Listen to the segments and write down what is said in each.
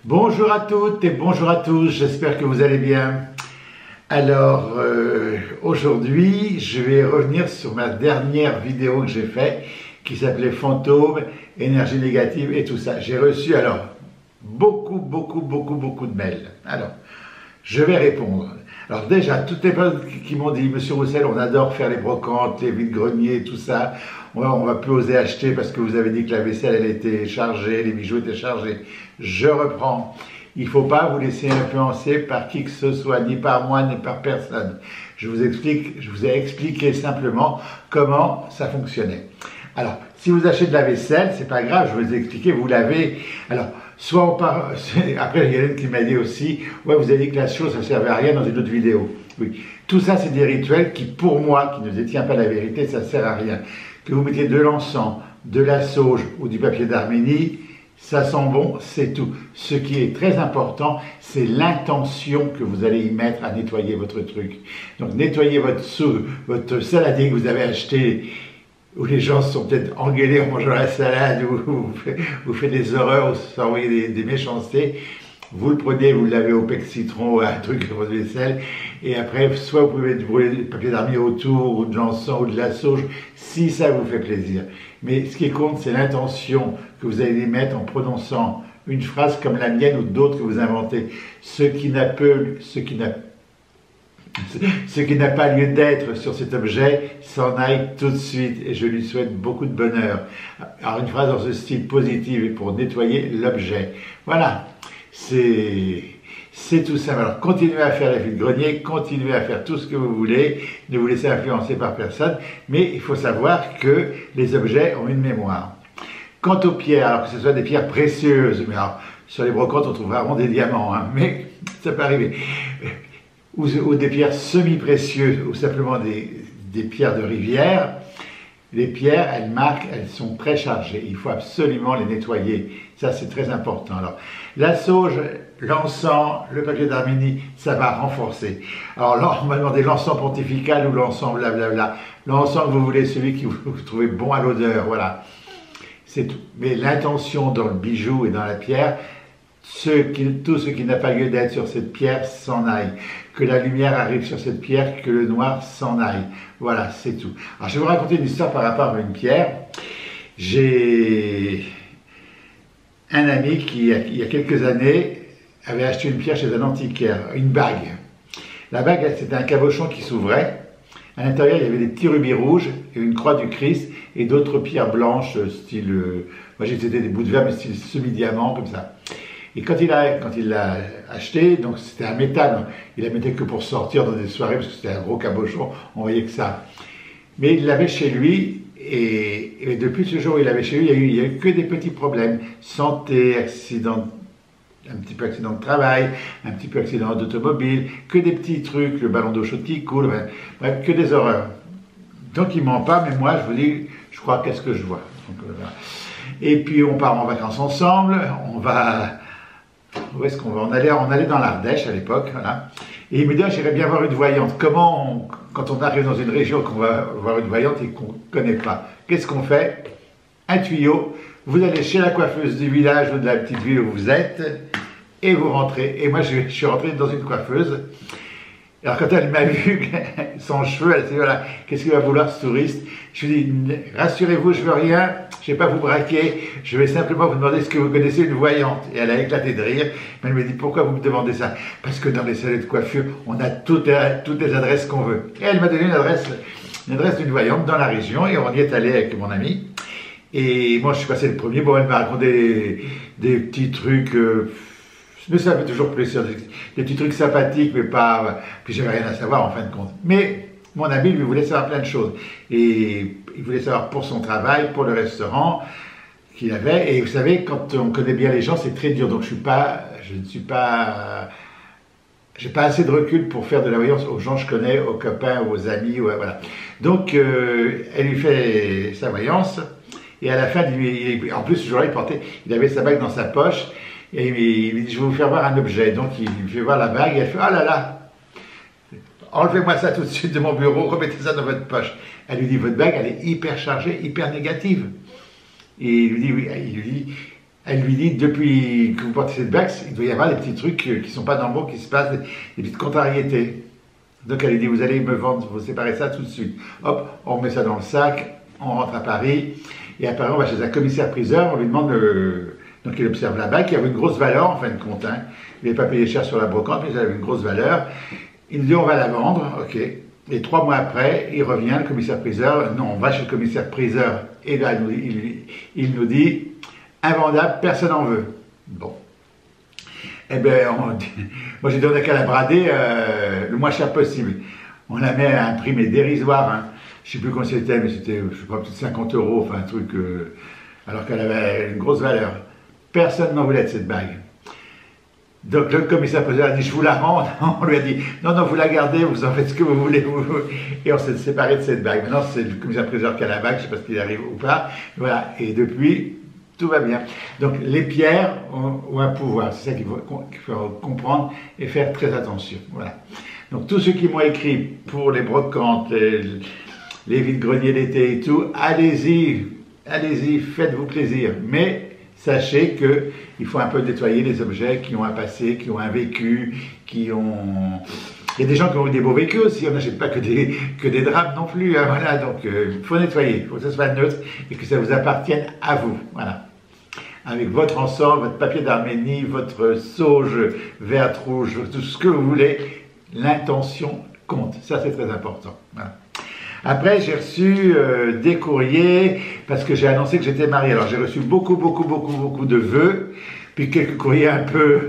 Bonjour à toutes et bonjour à tous, j'espère que vous allez bien. Alors, aujourd'hui, je vais revenir sur ma dernière vidéo que j'ai faite, qui s'appelait Fantômes, énergie négative et tout ça. J'ai reçu alors beaucoup de mails. Alors, je vais répondre. Alors déjà, toutes les personnes qui m'ont dit, Monsieur Roussel, on adore faire les brocantes, les vides-greniers, tout ça. On va plus oser acheter parce que vous avez dit que la vaisselle, elle était chargée, les bijoux étaient chargés. Je reprends. Il ne faut pas vous laisser influencer par qui que ce soit, ni par moi, ni par personne. Je vous ai expliqué simplement comment ça fonctionnait. Alors, si vous achetez de la vaisselle, c'est pas grave, je vous ai expliqué, vous lavez. Alors, soit on part, après, il y a une qui m'a dit aussi, ouais, vous avez dit que la chose, ça ne servait à rien dans une autre vidéo. Oui. Tout ça, c'est des rituels qui, pour moi, qui ne détient pas la vérité, ça ne sert à rien. Que vous mettiez de l'encens, de la sauge ou du papier d'Arménie, ça sent bon, c'est tout. Ce qui est très important, c'est l'intention que vous allez y mettre à nettoyer votre truc. Donc, nettoyez votre saladier que vous avez acheté, où les gens se sont peut-être engueulés en mangeant la salade, ou vous faites des horreurs, ou vous envoyez des méchancetés. Vous le prenez, vous le lavez au pec citron, un truc de votre vaisselle, et après, soit vous pouvez brûler du papier d'armée autour, ou de l'encens, ou de la sauge, si ça vous fait plaisir. Mais ce qui compte, c'est l'intention que vous allez y mettre en prononçant une phrase comme la mienne ou d'autres que vous inventez. Ce qui n'a pas lieu d'être sur cet objet s'en aille tout de suite, et je lui souhaite beaucoup de bonheur. Alors une phrase dans ce style positif pour nettoyer l'objet. Voilà. C'est tout simple. Alors, continuez à faire les vides-greniers, continuez à faire tout ce que vous voulez, ne vous laissez influencer par personne, mais il faut savoir que les objets ont une mémoire. Quant aux pierres, alors que ce soit des pierres précieuses, mais alors, sur les brocantes, on trouve vraiment des diamants, hein, mais ça peut arriver, ou des pierres semi-précieuses, ou simplement des pierres de rivière. Les pierres, elles sont très chargées. Il faut absolument les nettoyer. Ça, c'est très important. Alors, la sauge, l'encens, le papier d'Arménie, ça va renforcer. Alors là, on m'a demandé l'encens pontifical ou l'encens blablabla. L'encens que vous voulez, celui que vous trouvez bon à l'odeur, voilà. C'est tout. Mais l'intention dans le bijou et dans la pierre, tout ce qui n'a pas lieu d'être sur cette pierre s'en aille. Que la lumière arrive sur cette pierre, que le noir s'en aille. Voilà, c'est tout. Alors, je vais vous raconter une histoire par rapport à une pierre. J'ai un ami qui, il y a quelques années, avait acheté une pierre chez un antiquaire, une bague. La bague, c'était un cabochon qui s'ouvrait. À l'intérieur, il y avait des petits rubis rouges, et une croix du Christ, et d'autres pierres blanches, style, moi j'ai c'était des bouts de verre, mais style semi-diamant, comme ça. Et quand il l'a acheté, donc c'était un métal, il la mettait que pour sortir dans des soirées, parce que c'était un gros cabochon, on voyait que ça. Mais il l'avait chez lui, et depuis ce jour où il l'avait chez lui, il n'y a eu que des petits problèmes. Santé, accident, un petit peu accident de travail, un petit peu accident d'automobile, que des petits trucs, le ballon d'eau chaude qui coule, bref, que des horreurs. Donc il ment pas, mais moi je vous dis, je crois qu'est-ce que je vois. Donc, voilà. Et puis on part en vacances ensemble, où est-ce qu'on va? On allait dans l'Ardèche à l'époque, voilà. Et il me dit, ah, j'irais bien voir une voyante. Comment, quand on arrive dans une région qu'on va voir une voyante et qu'on ne connaît pas, qu'est-ce qu'on fait? Un tuyau, vous allez chez la coiffeuse du village ou de la petite ville où vous êtes, et vous rentrez. Et moi, je suis rentré dans une coiffeuse. Alors quand elle m'a vu, son cheveu, elle s'est dit, voilà, qu'est-ce qu'il va vouloir ce touriste? Je lui ai dit, rassurez-vous, je veux rien, je ne vais pas vous braquer, je vais simplement vous demander ce que vous connaissez une voyante. Et elle a éclaté de rire, mais elle me dit, pourquoi vous me demandez ça? Parce que dans les salons de coiffure, on a toutes les adresses qu'on veut. Et elle m'a donné une adresse d'une voyante dans la région, et on y est allé avec mon ami. Et moi, je suis passé le premier, bon, elle m'a raconté des petits trucs... mais ça fait toujours plaisir, des petits trucs sympathiques, mais pas... Puis j'avais rien à savoir en fin de compte. Mais mon ami, lui, voulait savoir plein de choses. Et il voulait savoir pour son travail, pour le restaurant qu'il avait. Et vous savez, quand on connaît bien les gens, c'est très dur. Donc j'ai pas assez de recul pour faire de la voyance aux gens que je connais, aux copains, aux amis, voilà. Donc, elle lui fait sa voyance. Et à la fin, en plus, ce jour-là, il avait sa bague dans sa poche. Et il lui dit, je vais vous faire voir un objet. Donc il lui fait voir la bague et elle fait, oh là là, enlevez-moi ça tout de suite de mon bureau, remettez ça dans votre poche. Elle lui dit, votre bague, elle est hyper chargée, hyper négative. Et il lui dit, oui, Elle lui dit, depuis que vous portez cette bague, il doit y avoir des petits trucs qui ne sont pas normaux, qui se passent, des petites contrariétés. Donc elle lui dit, vous allez me vendre, vous séparez ça tout de suite. Hop, on met ça dans le sac, on rentre à Paris, et à Paris, on va chez un commissaire-priseur, on lui demande, donc il observe la bague, qui avait une grosse valeur en fin de compte. Hein. Il n'avait pas payé cher sur la brocante, mais elle avait une grosse valeur. Il nous dit, on va la vendre, ok. Et 3 mois après, il revient, le commissaire-priseur, non, on va chez le commissaire-priseur, et là, il nous dit, invendable, personne n'en veut. Bon. Eh bien, moi j'ai dit, on n'a qu'à la brader le moins cher possible. On la met à un prix mais dérisoire. Hein. Je ne sais plus combien c'était, mais c'était, je sais pas, peut-être 50 €, enfin un truc, alors qu'elle avait une grosse valeur. Personne n'en voulait de cette bague. Donc le commissaire-priseur a dit, je vous la rends. On lui a dit, non, non, vous la gardez, vous en faites ce que vous voulez. Et on s'est séparé de cette bague. Maintenant, c'est le commissaire-priseur qui a la bague, je ne sais pas s'il arrive ou pas. Voilà, et depuis, tout va bien. Donc les pierres ont un pouvoir, c'est ça qu'il faut comprendre et faire très attention. Voilà. Donc tous ceux qui m'ont écrit pour les brocantes, les vides-greniers d'été et tout, allez-y, allez-y, faites-vous plaisir. Mais sachez qu'il faut un peu nettoyer les objets qui ont un passé, qui ont un vécu, qui ont... Il y a des gens qui ont eu des beaux vécus aussi, on n'achète pas que des drames non plus, hein, voilà, donc il faut nettoyer, il faut que ça soit neutre et que ça vous appartienne à vous, voilà. Avec votre encens, votre papier d'Arménie, votre sauge verte, rouge, tout ce que vous voulez, l'intention compte, ça c'est très important, voilà. Après, j'ai reçu des courriers parce que j'ai annoncé que j'étais marié. Alors, j'ai reçu beaucoup de vœux, puis quelques courriers un peu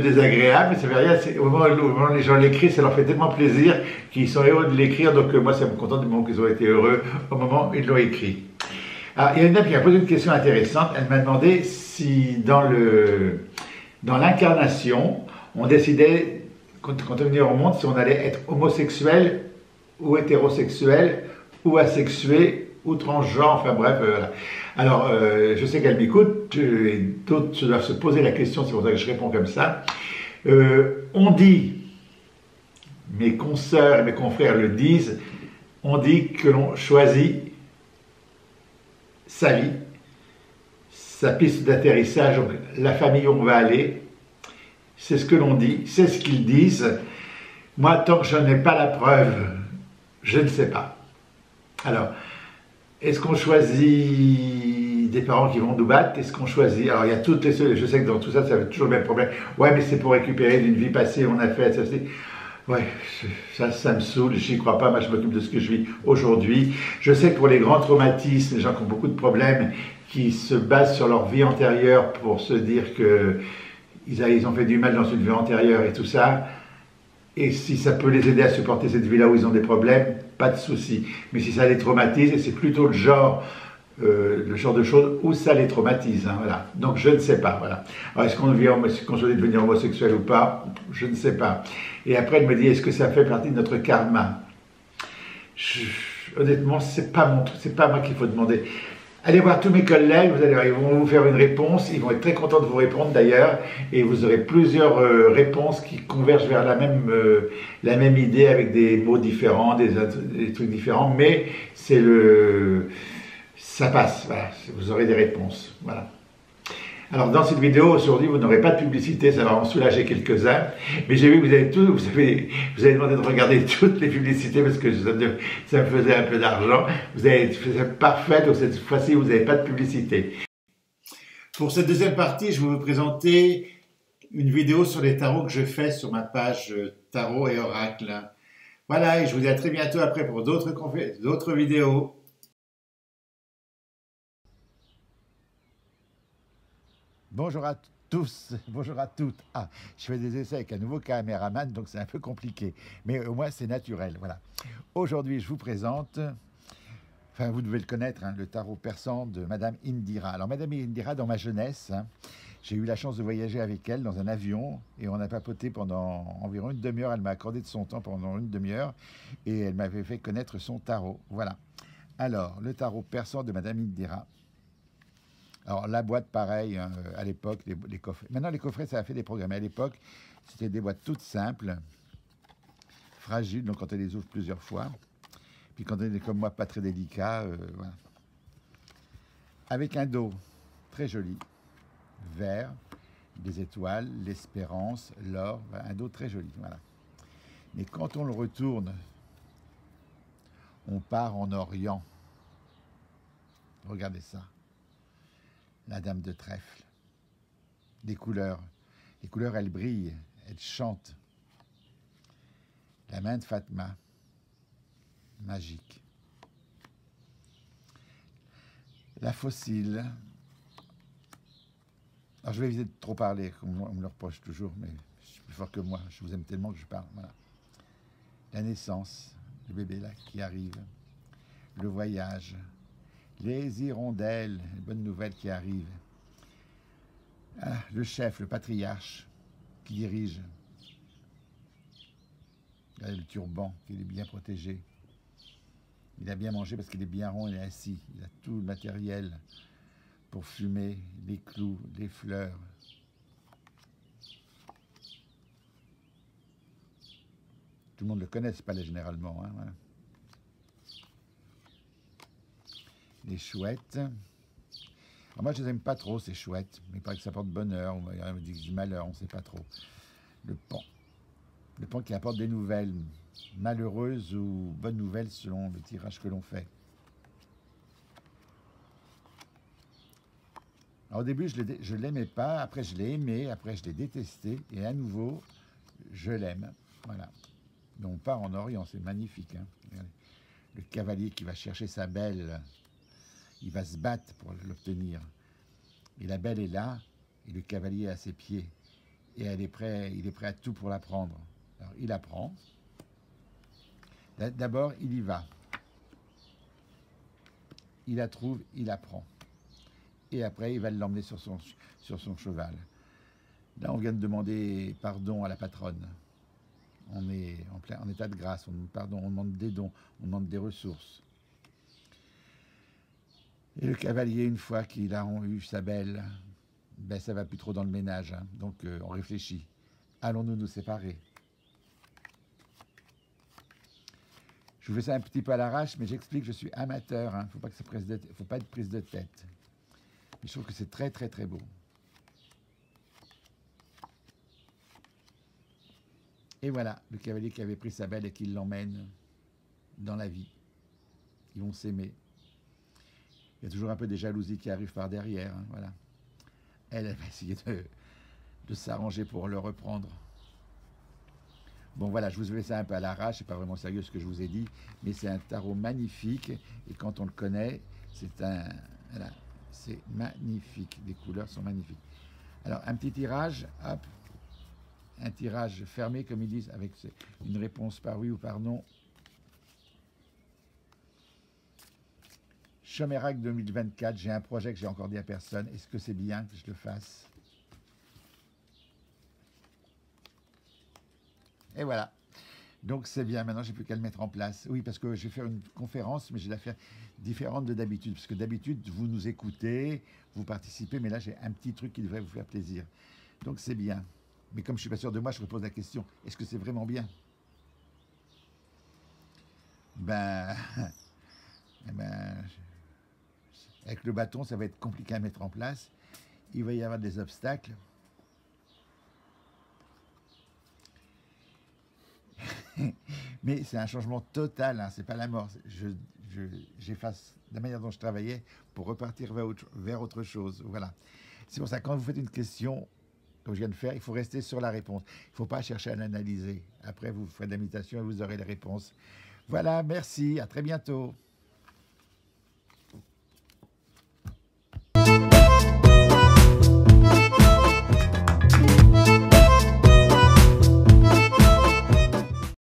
désagréables, mais ça fait rien. Au moment où les gens l'écrivent, ça leur fait tellement plaisir qu'ils sont heureux de l'écrire. Donc, moi, ça me contente du moment qu'ils ont été heureux au moment où ils l'ont écrit. Alors, il y a une dame qui m'a posé une question intéressante. Elle m'a demandé si dans l'incarnation, on décidait, quand on venait au monde, si on allait être homosexuel ou hétérosexuel, ou asexué, ou transgenre, enfin bref, voilà. Alors, je sais qu'elle m'écoute, et d'autres doivent se poser la question, c'est pour ça que je réponds comme ça. On dit, mes consoeurs et mes confrères le disent, on dit que l'on choisit sa vie, sa piste d'atterrissage, donc la famille où on va aller, c'est ce que l'on dit, c'est ce qu'ils disent. Moi, tant que je n'ai pas la preuve, je ne sais pas. Alors, est-ce qu'on choisit des parents qui vont nous battre? Est-ce qu'on choisit... Alors, il y a toutes les... Je sais que dans tout ça, ça va toujours le même problème. Ouais, mais c'est pour récupérer d'une vie passée, on a fait... Ça, ouais, ça me saoule, j'y crois pas. Moi, je m'occupe de ce que je vis aujourd'hui. Je sais que pour les grands traumatismes, les gens qui ont beaucoup de problèmes, qui se basent sur leur vie antérieure pour se dire qu'ils ont fait du mal dans une vie antérieure et tout ça... Et si ça peut les aider à supporter cette vie-là où ils ont des problèmes, pas de souci. Mais si ça les traumatise, et c'est plutôt le genre de choses où ça les traumatise. Hein, voilà. Donc je ne sais pas. Voilà. Alors est-ce qu'on choisit de devenir homosexuel ou pas? Je ne sais pas. Et après elle me dit, est-ce que ça fait partie de notre karma? Honnêtement, c'est pas moi qu'il faut demander. Allez voir tous mes collègues, vous allez voir, ils vont vous faire une réponse, ils vont être très contents de vous répondre d'ailleurs, et vous aurez plusieurs réponses qui convergent vers la même idée avec des mots différents, des trucs différents, mais ça passe, voilà, vous aurez des réponses, voilà. Alors dans cette vidéo aujourd'hui, vous n'aurez pas de publicité, ça va en soulager quelques-uns, mais j'ai vu que vous avez demandé de regarder toutes les publicités parce que ça me faisait un peu d'argent. Vous avez fait parfait, donc cette fois-ci vous n'avez pas de publicité. Pour cette deuxième partie, je vais vous présenter une vidéo sur les tarots que je fais sur ma page Tarot et Oracle. Voilà, et je vous dis à très bientôt après pour d'autres vidéos. Bonjour à tous, bonjour à toutes. Ah, je fais des essais avec un nouveau caméraman, donc c'est un peu compliqué. Mais au moins, c'est naturel, voilà. Aujourd'hui, je vous présente, enfin, vous devez le connaître, hein, le tarot persan de Madame Indira. Alors, Madame Indira, dans ma jeunesse, hein, j'ai eu la chance de voyager avec elle dans un avion et on a papoté pendant environ une demi-heure. Elle m'a accordé de son temps pendant une demi-heure et elle m'avait fait connaître son tarot. Voilà. Alors, le tarot persan de Madame Indira. Alors, la boîte, pareil, hein, à l'époque, les coffrets. Maintenant, les coffrets, ça a fait des programmes. À l'époque, c'était des boîtes toutes simples, fragiles, donc quand on les ouvre plusieurs fois. Puis quand on est comme moi, pas très délicat, voilà. Avec un dos très joli. vert, des étoiles, l'espérance, l'or, un dos très joli, voilà. Mais quand on le retourne, on part en Orient. Regardez ça. La dame de trèfle. Les couleurs, elles brillent, elles chantent. La main de Fatma, magique. La fossile. Alors je vais éviter de trop parler, comme on me le reproche toujours, mais je suis plus fort que moi, je vous aime tellement que je parle. Voilà. La naissance, le bébé là qui arrive, le voyage, les hirondelles, les bonnes nouvelles qui arrivent. Ah, le chef, le patriarche qui dirige. Le turban, qu'il est bien protégé. Il a bien mangé parce qu'il est bien rond, il est assis. Il a tout le matériel pour fumer, les clous, les fleurs. Tout le monde le connaît, ce palais généralement. Hein, voilà. Les chouettes. Alors moi, je les aime pas trop, ces chouettes. Mais il paraît que ça porte bonheur, ou il y en a qui disent du malheur, on ne sait pas trop. Le pan. Le pan qui apporte des nouvelles malheureuses ou bonnes nouvelles selon le tirage que l'on fait. Alors, au début, je ne l'aimais pas, après je l'ai aimé, après je l'ai détesté, et à nouveau, je l'aime. Voilà. Donc, on part en Orient, c'est magnifique. Hein. Le cavalier qui va chercher sa belle, il va se battre pour l'obtenir. Et la belle est là, et le cavalier est à ses pieds. Et il est prêt à tout pour la prendre. Alors, il la prend. D'abord, il y va. Il la trouve, il la prend. Et après, il va l'emmener sur son cheval. Là, on vient de demander pardon à la patronne. On est en état de grâce, on demande pardon, on demande des dons, on demande des ressources. Et le cavalier, une fois qu'il a eu sa belle, ben ça va plus trop dans le ménage. Hein. Donc, on réfléchit. Allons-nous nous séparer? Je vous fais ça un petit peu à l'arrache, mais j'explique, je suis amateur. Hein. Faut pas être prise de tête. Mais je trouve que c'est très, très, très beau. Et voilà, le cavalier qui avait pris sa belle et qui l'emmène dans la vie. Ils vont s'aimer. Il y a toujours un peu des jalousies qui arrivent par derrière. Hein, voilà. Elle va essayer de s'arranger pour le reprendre. Bon voilà, je vous ai fait ça un peu à l'arrache, c'est pas vraiment sérieux ce que je vous ai dit, mais c'est un tarot magnifique, et quand on le connaît, voilà, c'est magnifique, les couleurs sont magnifiques. Alors, un petit tirage, hop, un tirage fermé, comme ils disent, avec une réponse par oui ou par non. Chomérac 2024, j'ai un projet que j'ai encore dit à personne, est-ce que c'est bien que je le fasse? Et voilà. Donc c'est bien, maintenant j'ai plus qu'à le mettre en place. Oui, parce que je vais faire une conférence, mais je vais la faire différente de d'habitude. Parce que d'habitude, vous nous écoutez, vous participez, mais là j'ai un petit truc qui devrait vous faire plaisir. Donc c'est bien. Mais comme je suis pas sûr de moi, je repose la question, est-ce que c'est vraiment bien? Ben, avec le bâton, ça va être compliqué à mettre en place. Il va y avoir des obstacles. Mais c'est un changement total, hein, c'est pas la mort. J'efface la manière dont je travaillais pour repartir vers autre chose. Voilà. C'est pour ça que quand vous faites une question, comme je viens de faire, il faut rester sur la réponse. Il ne faut pas chercher à l'analyser. Après, vous ferez de la méditation et vous aurez les réponses. Voilà, merci, à très bientôt.